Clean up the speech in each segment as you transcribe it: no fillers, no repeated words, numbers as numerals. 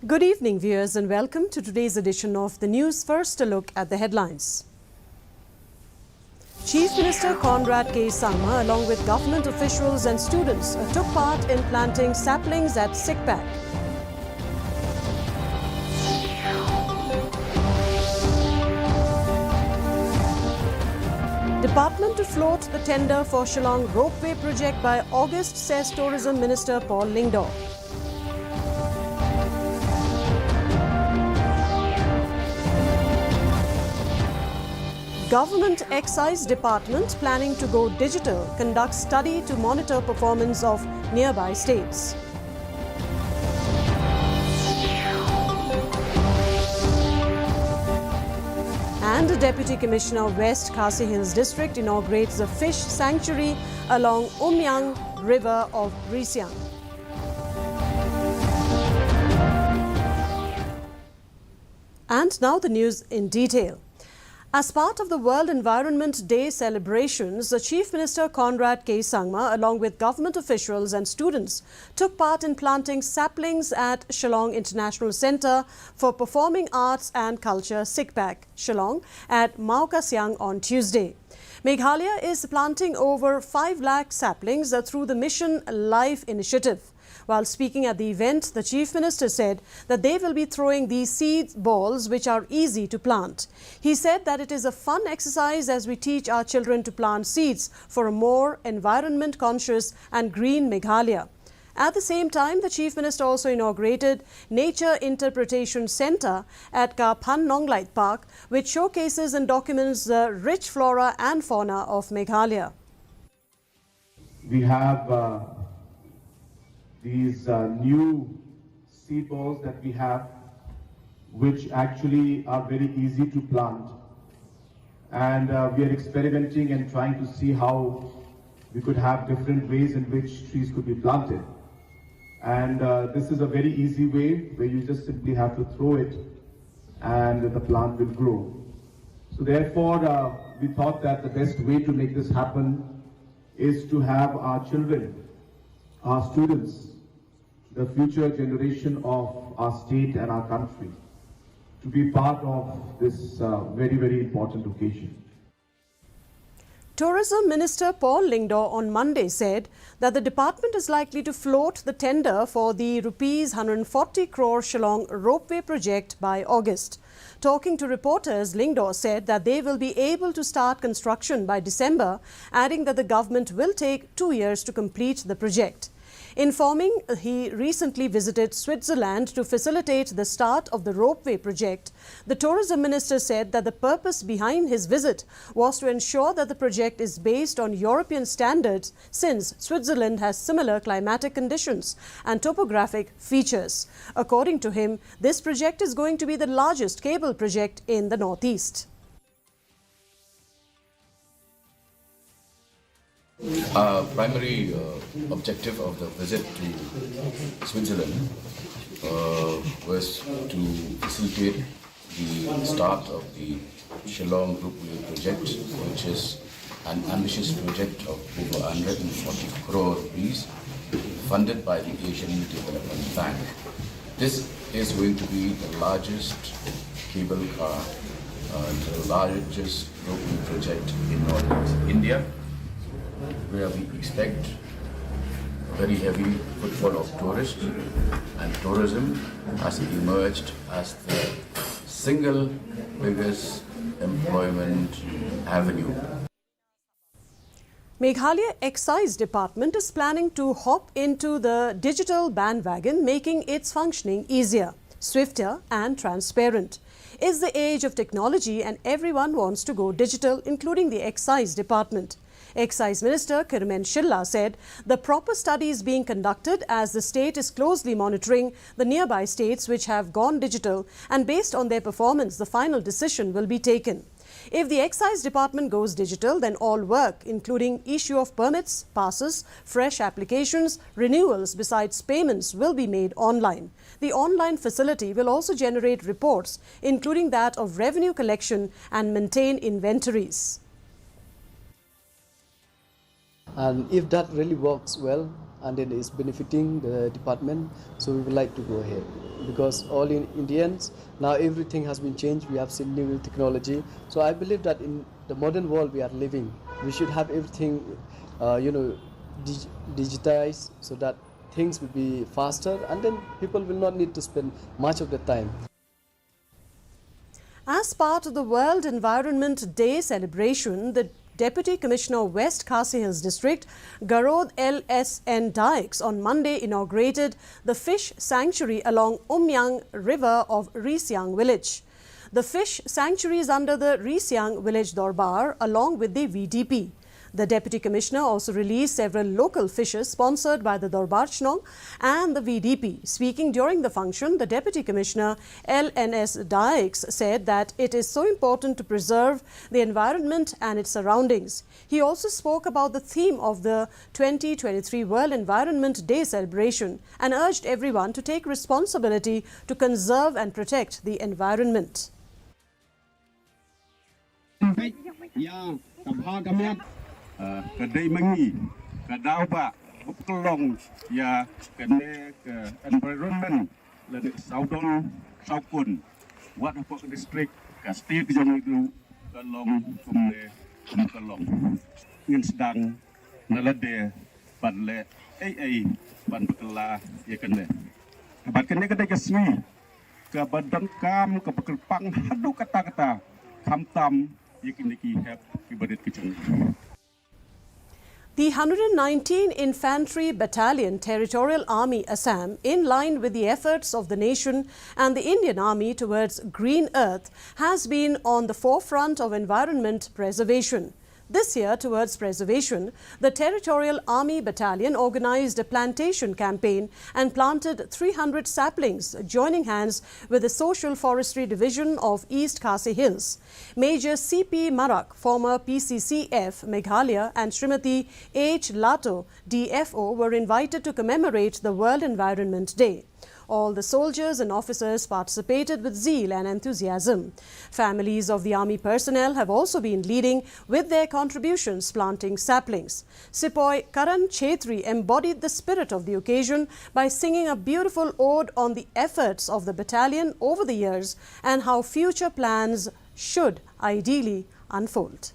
Good evening, viewers, and welcome to today's edition of the news. First, a look at the headlines. Chief Minister Conrad K. Sangma, along with government officials and students, took part in planting saplings at Sikpak. Department to float the tender for Shillong ropeway project by August, says Tourism Minister Paul Lyngdoh. Government Excise Department planning to go digital conducts study to monitor performance of nearby states. And Deputy Commissioner West Khasi Hills District inaugurates a fish sanctuary along Umyang River of Risiang. And now the news in detail. As part of the World Environment Day celebrations, the Chief Minister Conrad K. Sangma, along with government officials and students, took part in planting saplings at Shillong International Centre for Performing Arts and Culture, Sikpak, Shillong, at Mao Kasyang on Tuesday. Meghalaya is planting over 5 lakh saplings through the Mission Life initiative. While speaking at the event, the Chief Minister said that they will be throwing these seed balls which are easy to plant. He said that it is a fun exercise as we teach our children to plant seeds for a more environment conscious and green Meghalaya. At the same time, the Chief Minister also inaugurated Nature Interpretation Centre at Phan Nonglait Park, which showcases and documents the rich flora and fauna of Meghalaya. We have these new seed balls that we have, which actually are very easy to plant, and we are experimenting and trying to see how we could have different ways in which trees could be planted. And this is a very easy way where you just simply have to throw it and the plant will grow. So therefore we thought that the best way to make this happen is to have our children, our students, the future generation of our state and our country, to be part of this very, very important occasion. Tourism Minister Paul Lyngdoh on Monday said that the department is likely to float the tender for the Rs 140 crore Shillong ropeway project by August. Talking to reporters, Lyngdoh said that they will be able to start construction by December, adding that the government will take 2 years to complete the project. Informing he recently visited Switzerland to facilitate the start of the ropeway project, the tourism minister said that the purpose behind his visit was to ensure that the project is based on European standards, since Switzerland has similar climatic conditions and topographic features. According to him, this project is going to be the largest cable project in the Northeast. Primary objective of the visit to Switzerland was to facilitate the start of the Shillong Ropeway project, which is an ambitious project of over 140 crore rupees, funded by the Asian Development Bank. This is going to be the largest cable car, the largest ropeway project in Northeast India, where we expect a very heavy footfall of tourists, and tourism has emerged as the single biggest employment avenue. Meghalaya Excise Department is planning to hop into the digital bandwagon, making its functioning easier, swifter and transparent. It's the age of technology and everyone wants to go digital, including the Excise Department. Excise Minister Kirmen Shilla said the proper study is being conducted as the state is closely monitoring the nearby states which have gone digital, and based on their performance, the final decision will be taken. If the excise department goes digital, then all work, including issue of permits, passes, fresh applications, renewals, besides payments, will be made online. The online facility will also generate reports, including that of revenue collection, and maintain inventories. And if that really works well and then is benefiting the department, so we would like to go ahead, because all in Indians now everything has been changed. We have seen new technology, so I believe that in the modern world we are living, we should have everything digitized, so that things will be faster and then people will not need to spend much of the time. As part of the World Environment Day celebration, the Deputy Commissioner of West Khasi Hills District, Garod LSN Dykes, on Monday inaugurated the fish sanctuary along Umyang River of Risyang village. The fish sanctuary is under the Risyang village Dorbar along with the VDP. The Deputy Commissioner also released several local fishes sponsored by the Dorbar Chnong and the VDP. Speaking during the function, the Deputy Commissioner LNS Dykes said that it is so important to preserve the environment and its surroundings. He also spoke about the theme of the 2023 World Environment Day celebration and urged everyone to take responsibility to conserve and protect the environment. Kedai mengi, kedau ba, bukelong ya kene ke environment lede saudon saukun, wat apa district ke state jong itu kelong kumne kelong, ngin sedang nalade padle pan bekela ya kene, bat kene kedai kesui, ke badan kam ke bekelpang hadu kata kam tam ya kene ki heb ibadat kecung. The 119 Infantry Battalion Territorial Army Assam, in line with the efforts of the nation and the Indian Army towards green earth, has been on the forefront of environment preservation. This year, towards preservation, the Territorial Army Battalion organized a plantation campaign and planted 300 saplings, joining hands with the Social Forestry Division of East Khasi Hills. Major C.P. Marak, former PCCF Meghalaya, and Srimati H. Lato, DFO, were invited to commemorate the World Environment Day. All the soldiers and officers participated with zeal and enthusiasm. Families of the army personnel have also been leading with their contributions, planting saplings. Sepoy Karan Chetri embodied the spirit of the occasion by singing a beautiful ode on the efforts of the battalion over the years and how future plans should ideally unfold.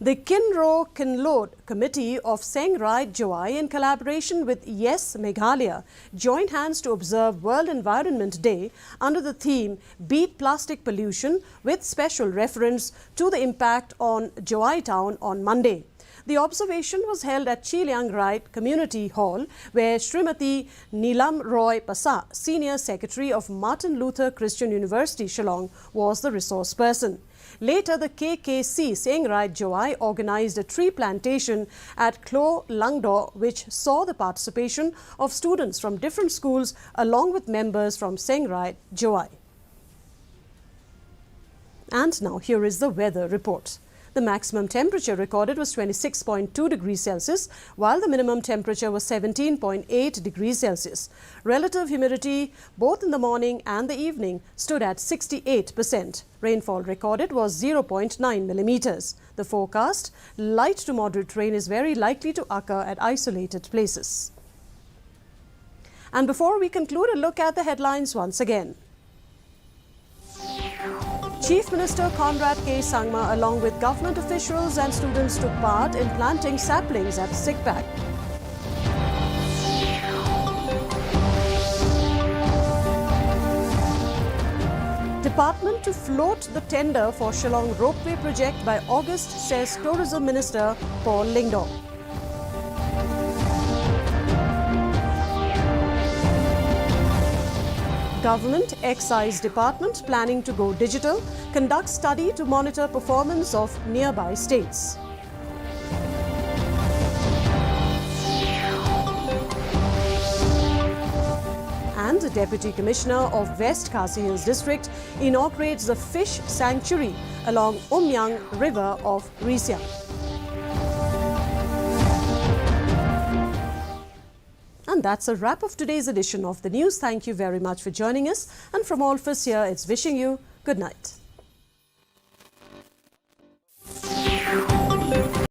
The Kinro Kinlod Committee of Sengrai Joai, in collaboration with Yes Meghalaya, joined hands to observe World Environment Day under the theme Beat Plastic Pollution, with special reference to the impact on Joai town on Monday. The observation was held at Chiliang Right Community Hall, where Srimati Neelam Roy Pasa, Senior Secretary of Martin Luther Christian University, Shillong, was the resource person. Later, the KKC Sengrai Joai organized a tree plantation at Klo Langdo, which saw the participation of students from different schools along with members from Sengrai Joai. And now here is the weather report. The maximum temperature recorded was 26.2 degrees Celsius, while the minimum temperature was 17.8 degrees Celsius. Relative humidity, both in the morning and the evening, stood at 68%. Rainfall recorded was 0.9 millimeters. The forecast, light to moderate rain is very likely to occur at isolated places. And before we conclude, a look at the headlines once again. Chief Minister Conrad K. Sangma, along with government officials and students, took part in planting saplings at Sikpak. Department to float the tender for Shillong Ropeway project by August, says Tourism Minister Paul Lingdong. Government Excise Department planning to go digital, conduct study to monitor performance of nearby states. And And Deputy Commissioner of West Khasi Hills District inaugurates the fish sanctuary along Umyang River of Risia. And that's a wrap of today's edition of the news. Thank you very much for joining us. And from all of us here, it's wishing you good night.